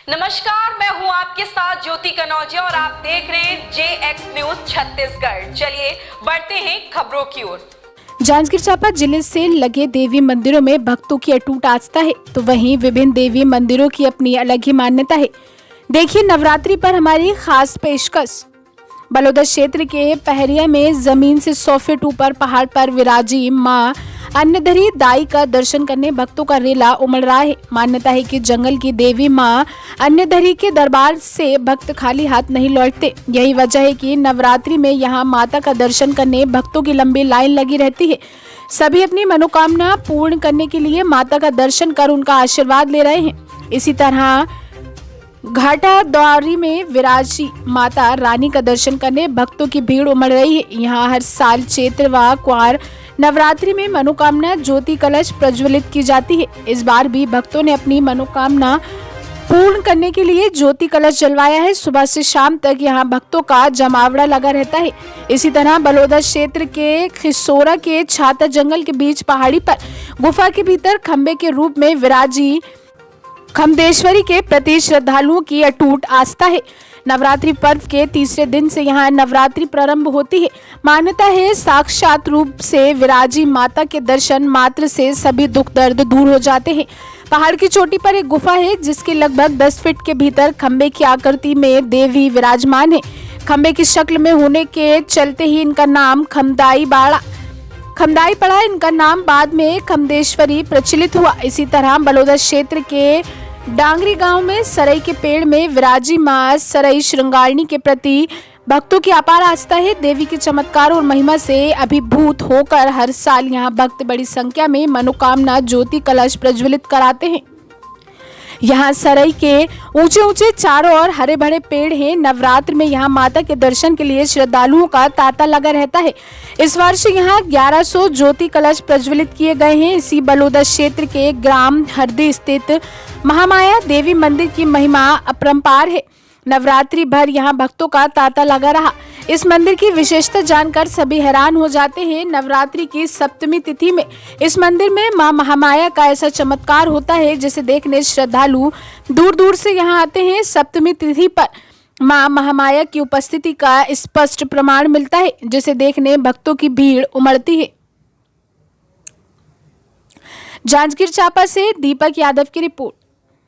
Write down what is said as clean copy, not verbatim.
नमस्कार, मैं हूं आपके साथ ज्योति कनौजिया और आप देख रहे हैं JX न्यूज छत्तीसगढ़। चलिए बढ़ते हैं खबरों की ओर। जांजगीर चांपा जिले से लगे देवी मंदिरों में भक्तों की अटूट आस्था है, तो वहीं विभिन्न देवी मंदिरों की अपनी अलग ही मान्यता है। देखिए नवरात्रि पर हमारी खास पेशकश। बलौदा क्षेत्र के पहरिया में जमीन से 100 फीट ऊपर पहाड़ पर विराजी मां अन्नधरी दाई का दर्शन करने भक्तों का रेला उमड़ रहा है। मान्यता है कि जंगल की देवी मां अन्नधरी के दरबार से भक्त खाली हाथ नहीं लौटते। यही वजह है कि नवरात्रि में यहां माता का दर्शन करने भक्तों की लंबी लाइन लगी रहती है। सभी अपनी मनोकामना पूर्ण करने के लिए माता का दर्शन कर उनका आशीर्वाद ले रहे हैं। इसी तरह घाटा द्वारी में विराजी माता रानी का दर्शन करने भक्तों की भीड़ उमड़ रही है। यहाँ हर साल चैत्र व क्वार नवरात्रि में मनोकामना ज्योति कलश प्रज्वलित की जाती है। इस बार भी भक्तों ने अपनी मनोकामना पूर्ण करने के लिए ज्योति कलश जलवाया है। सुबह से शाम तक यहाँ भक्तों का जमावड़ा लगा रहता है। इसी तरह बलौदा क्षेत्र के खिसोरा के छाता जंगल के बीच पहाड़ी पर गुफा के भीतर खंबे के रूप में विराजी खमदेश्वरी के प्रति श्रद्धालुओं की अटूट आस्था है। नवरात्रि पर्व के तीसरे दिन से यहाँ नवरात्रि प्रारंभ होती है। मान्यता है साक्षात रूप से विराजी माता के दर्शन मात्र से सभी दुख दर्द दूर हो जाते हैं। पहाड़ की चोटी पर एक गुफा है जिसके लगभग 10 फीट के भीतर खंबे की आकृति में देवी विराजमान है। खंबे की शक्ल में होने के चलते ही इनका नाम खमदाई पड़ा। इनका नाम बाद में खमदेश्वरी प्रचलित हुआ। इसी तरह बलौदा क्षेत्र के डांगरी गांव में सरई के पेड़ में विराजी मां सरई श्रृंगारिणी के प्रति भक्तों की अपार आस्था है। देवी के चमत्कार और महिमा से अभिभूत होकर हर साल यहां भक्त बड़ी संख्या में मनोकामना ज्योति कलश प्रज्वलित कराते हैं। यहाँ सरई के ऊंचे ऊंचे चारों ओर हरे भरे पेड़ हैं। नवरात्र में यहाँ माता के दर्शन के लिए श्रद्धालुओं का तांता लगा रहता है। इस वर्ष यहाँ 1100 ज्योति कलश प्रज्वलित किए गए हैं। इसी बलौदा क्षेत्र के ग्राम हरदी स्थित महामाया देवी मंदिर की महिमा अपरंपार है। नवरात्रि भर यहाँ भक्तों का तांता लगा रहा। इस मंदिर की विशेषता जानकर सभी हैरान हो जाते हैं। नवरात्रि की सप्तमी तिथि में इस मंदिर में मां महामाया का ऐसा चमत्कार होता है जिसे देखने श्रद्धालु दूर दूर से यहाँ आते हैं। सप्तमी तिथि पर मां महामाया की उपस्थिति का स्पष्ट प्रमाण मिलता है जिसे देखने भक्तों की भीड़ उमड़ती है। जांजगीर चांपा से दीपक यादव की रिपोर्ट।